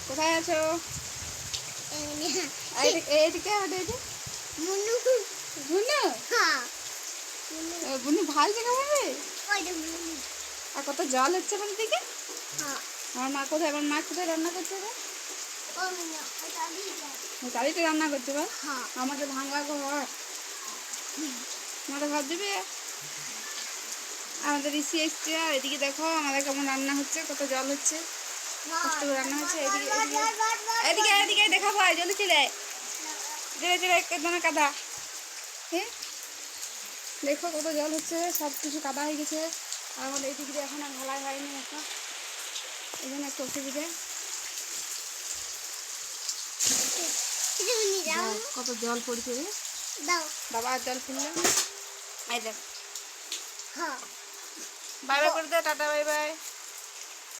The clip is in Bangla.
কোথায় আছো? এইদিকে বুনু বুনু ভালছে কেমন? আর কত জল হচ্ছে ওখান থেকে। আমার মা কোথায়? আমার মা কোথায় রান্না করছে? চালিতে রান্না করছে বা আমাকে ভাঙা ঘর আমাদের ঘর দেবে। আমাদের ঋষি এসছে আর এদিকে দেখো আমাদের কেমন রান্না হচ্ছে, কত জল হচ্ছে, কষ্ট করে রান্না হচ্ছে। এদিকে এদিকে এদিকে দেখাবো, জলদি চলে চলে চলে একদম কাদা। হ্যাঁ দেখো কত জল হচ্ছে, সব কিছু কাদা হয়ে গেছে। আর আমাদের এইদিকে এখন আর ঢালাই হয়নি, এখন এই জন্য একটু অসুবিধে। কত জল পড়ছে, বাবা জল ফেললে। এই দেখ, বাই বাই করে দে, টাটা বাই বাই।